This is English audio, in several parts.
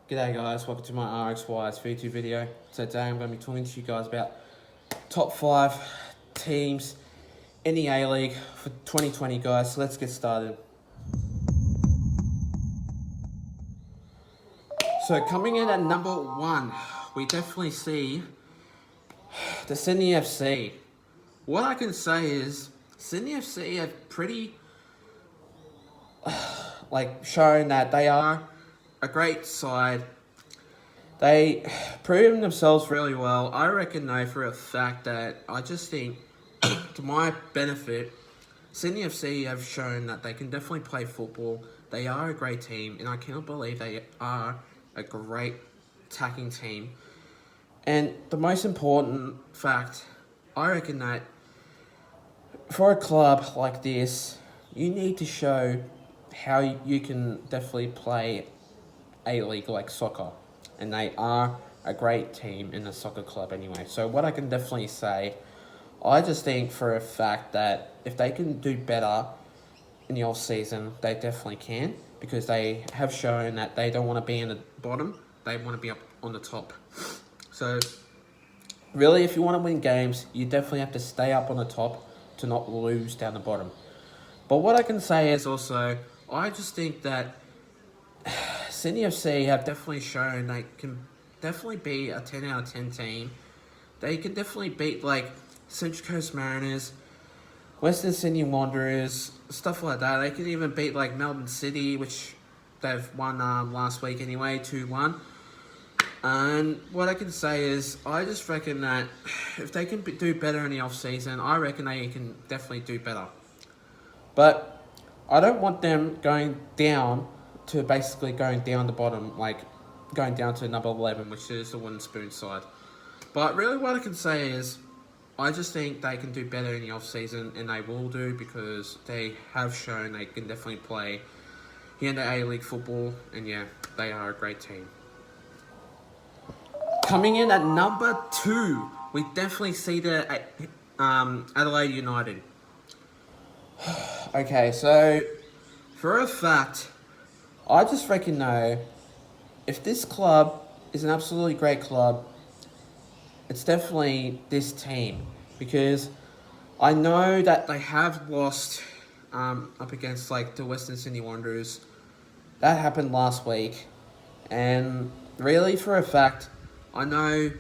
G'day guys, welcome to my Rxys YouTube video. Today I'm going to be talking to you guys about top 5 teams in the A-League for 2020 guys, so let's get started. So coming in at number 1, we definitely see the Sydney FC. What I can say is, Sydney FC have pretty shown that they are a great side. They proven themselves really well. I reckon though for a fact that I just think, to my benefit, Sydney FC have shown that they can definitely play football. They are a great team, and I cannot believe they are a great attacking team. And the most important fact, I reckon that for a club like this, you need to show how you can definitely play a league like soccer. And they are a great team in the soccer club anyway. So what I can definitely say, I just think for a fact that if they can do better in the off-season, they definitely can. Because they have shown that they don't want to be in the bottom, they want to be up on the top. So really, if you want to win games, you definitely have to stay up on the top to not lose down the bottom. But what I can say is also, I just think that Sydney FC have definitely shown they can definitely be a 10 out of 10 team. They can definitely beat like Central Coast Mariners, Western Sydney Wanderers, stuff like that. They can even beat like Melbourne City, which they've won last week anyway, 2-1. And what I can say is, I just reckon that if they can do better in the off-season, I reckon they can definitely do better. But I don't want them going down to basically going down the bottom, like going down to number 11, which is the wooden spoon side. But really what I can say is, I just think they can do better in the off-season, and they will do, because they have shown they can definitely play Hyundai Aleague football, and yeah, they are a great team. Coming in at number 2, we definitely see the Adelaide United. Okay, so for a fact, I just reckon though, if this club is an absolutely great club, it's definitely this team. Because I know that they have lost up against like the Western Sydney Wanderers. That happened last week. And really for a fact, I know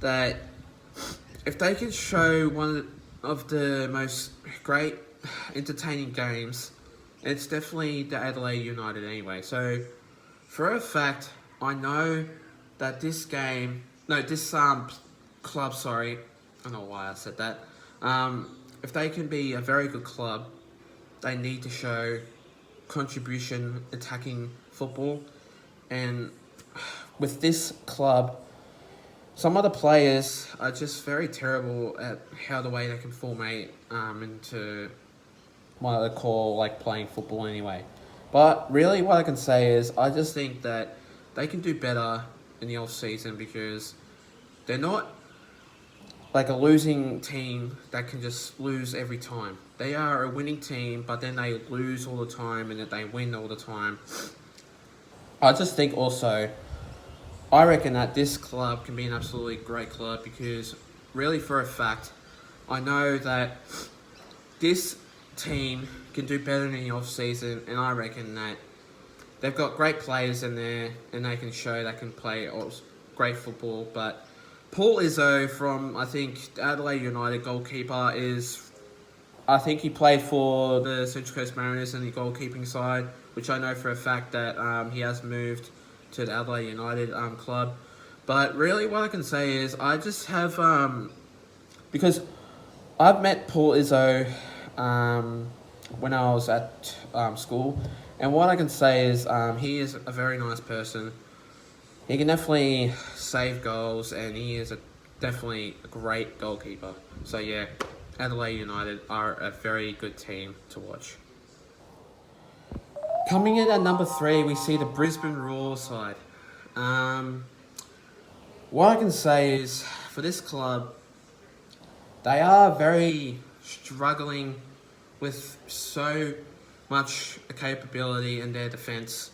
that if they can show one of the most great entertaining games, it's definitely the Adelaide United anyway. So for a fact, I know that this club, sorry, I don't know why I said that. If they can be a very good club, they need to show contribution, attacking football. And with this club, some of the players are just very terrible at the way they can formate into what I call like playing football anyway. But really what I can say is, I just think that they can do better in the off-season, because they're not like a losing team that can just lose every time. They are a winning team, but then they lose all the time and then they win all the time. I just think also, I reckon that this club can be an absolutely great club, because really for a fact, I know that this team can do better in the off-season, and I reckon that they've got great players in there, and they can show they can play great football. But Paul Izzo from, I think, the Adelaide United goalkeeper I think he played for the Central Coast Mariners in the goalkeeping side, which I know for a fact that he has moved to the Adelaide United club. But really what I can say is, I just have, because I've met Paul Izzo when I was at school, and what I can say is he is a very nice person. He can definitely save goals, and he is definitely a great goalkeeper. So yeah, Adelaide United are a very good team to watch. Coming in at number 3, we see the Brisbane Roar side. What I can say is, for this club, they are very struggling with so much capability in their defence.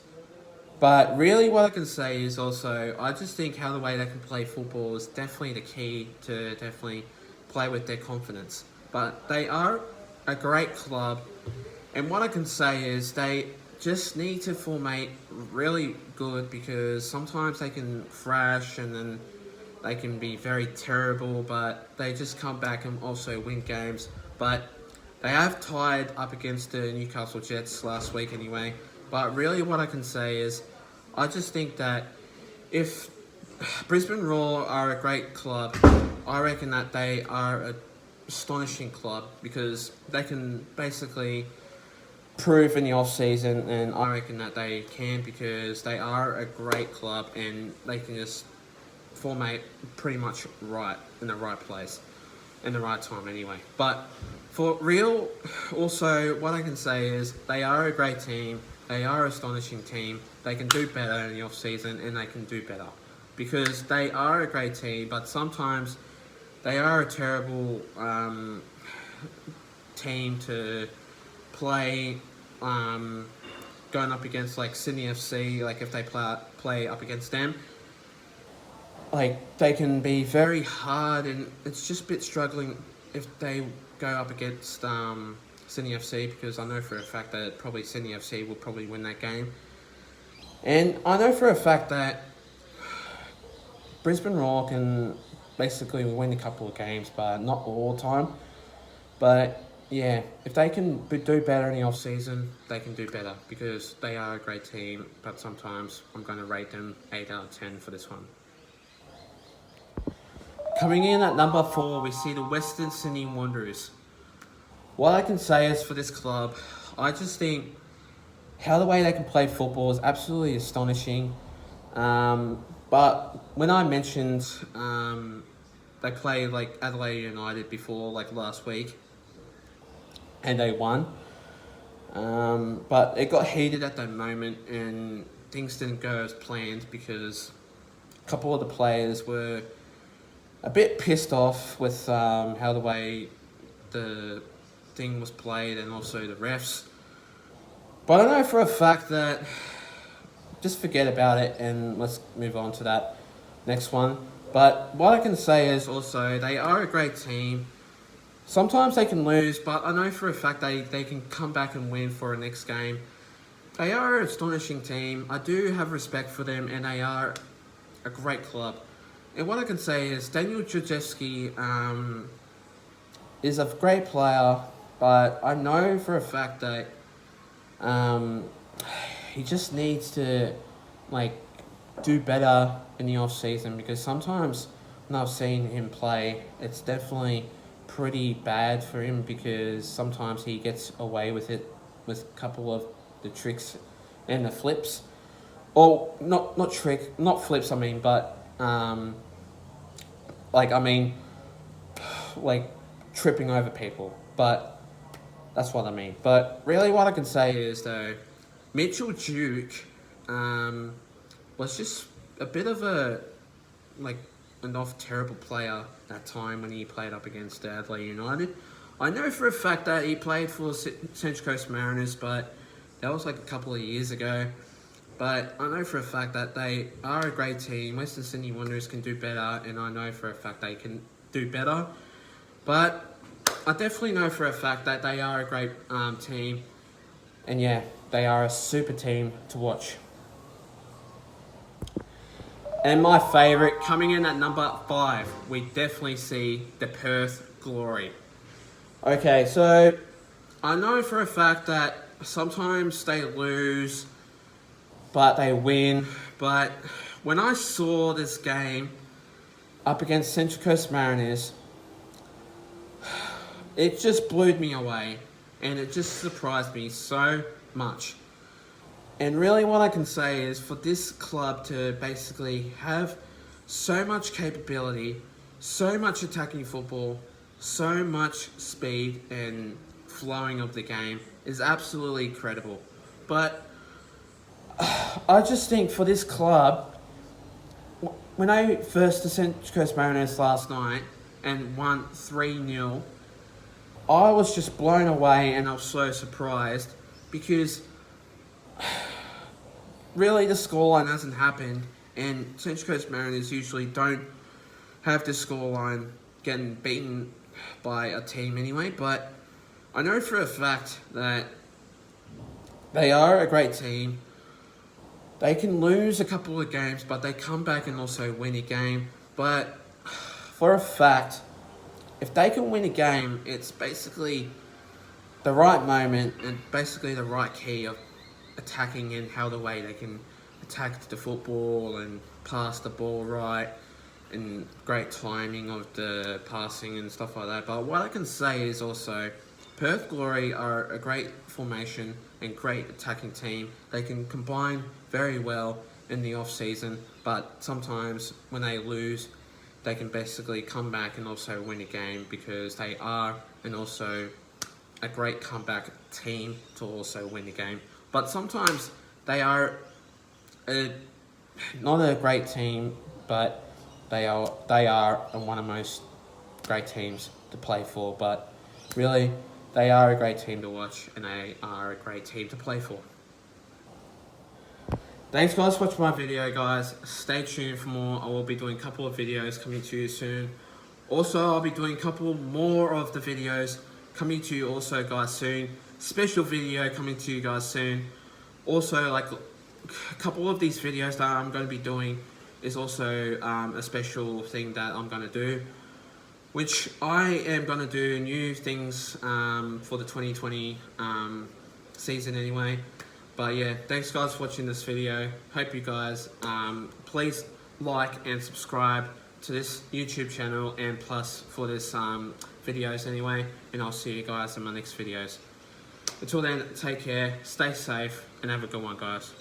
But really, what I can say is also, I just think how the way they can play football is definitely the key to definitely play with their confidence. But they are a great club, and what I can say is they just need to formate really good because sometimes they can crash and then they can be very terrible, but they just come back and also win games. But they have tied up against the Newcastle Jets last week anyway. But really, what I can say is, I just think that if Brisbane Roar are a great club, I reckon that they are an astonishing club because they can basically prove in the off season, and I reckon that they can because they are a great club and they can just formate pretty much right in the right place, in the right time anyway. But for real, also what I can say is they are a great team. They are an astonishing team. They can do better in the off season and they can do better because they are a great team. But sometimes they are a terrible team to play going up against like Sydney FC. Like if they play up against them, like they can be very hard, and it's just a bit struggling if they go up against Sydney FC because I know for a fact that probably Sydney FC will probably win that game, and I know for a fact that Brisbane Roar can basically win a couple of games, but not all the time. But yeah, if they can do better in the off season, they can do better because they are a great team. But sometimes I'm going to rate them 8 out of 10 for this one. Coming in at number 4, we see the Western Sydney Wanderers. What I can say is for this club, I just think how the way they can play football is absolutely astonishing. But when I mentioned they played like Adelaide United before, like last week, and they won. But it got heated at that moment and things didn't go as planned because a couple of the players were a bit pissed off with how the way the thing was played and also the refs. But I know for a fact that just forget about it and let's move on to that next one. But what I can say is also they are a great team. Sometimes they can lose, but I know for a fact they can come back and win for a next game. They are an astonishing team. I do have respect for them and they are a great club. And what I can say is Daniel Krzyzewski is a great player, but I know for a fact that he just needs to like do better in the off season because sometimes when I've seen him play, it's definitely pretty bad for him because sometimes he gets away with it with a couple of the tricks and the flips, or not flips. I mean, but like tripping over people. But that's what I mean. But really, what I can say is though, Mitchell Duke was just a bit of a terrible player that time when he played up against Adelaide United. I know for a fact that he played for Central Coast Mariners, but that was like a couple of years ago. But I know for a fact that they are a great team. Western Sydney Wanderers can do better, and I know for a fact they can do better. But I definitely know for a fact that they are a great team. And yeah, they are a super team to watch. And my favourite, coming in at number 5, we definitely see the Perth Glory. Okay, so I know for a fact that sometimes they lose, but they win. But when I saw this game up against Central Coast Mariners, it just blew me away. And it just surprised me so much. And really what I can say is for this club to basically have so much capability, so much attacking football, so much speed and flowing of the game is absolutely incredible. But I just think for this club, when I first to Central Coast Mariners last night and won 3-0, I was just blown away and I was so surprised because really the scoreline hasn't happened, and Central Coast Mariners usually don't have the scoreline getting beaten by a team anyway, but I know for a fact that they are a great team. They can lose a couple of games, but they come back and also win a game. But for a fact, if they can win a game, it's basically the right moment and basically the right key of attacking and how the way they can attack the football and pass the ball right and great timing of the passing and stuff like that. But what I can say is also Perth Glory are a great formation and great attacking team. They can combine very well in the off season, but sometimes when they lose, they can basically come back and also win a game because they are and also a great comeback team to also win the game. But sometimes they are not a great team, but they are one of the most great teams to play for. But really, they are a great team to watch and they are a great team to play for. Thanks guys for watching my video, guys. Stay tuned for more. I will be doing a couple of videos coming to you soon. Also, I'll be doing a couple more of the videos coming to you also, guys, soon. Special video coming to you guys soon. Also, like a couple of these videos that I'm going to be doing is also a special thing that I'm going to do, which I am going to do new things for the 2020 season anyway. But yeah, thanks guys for watching this video. Hope you guys, please like and subscribe to this YouTube channel and plus for this videos anyway. And I'll see you guys in my next videos. Until then, take care, stay safe, and have a good one, guys.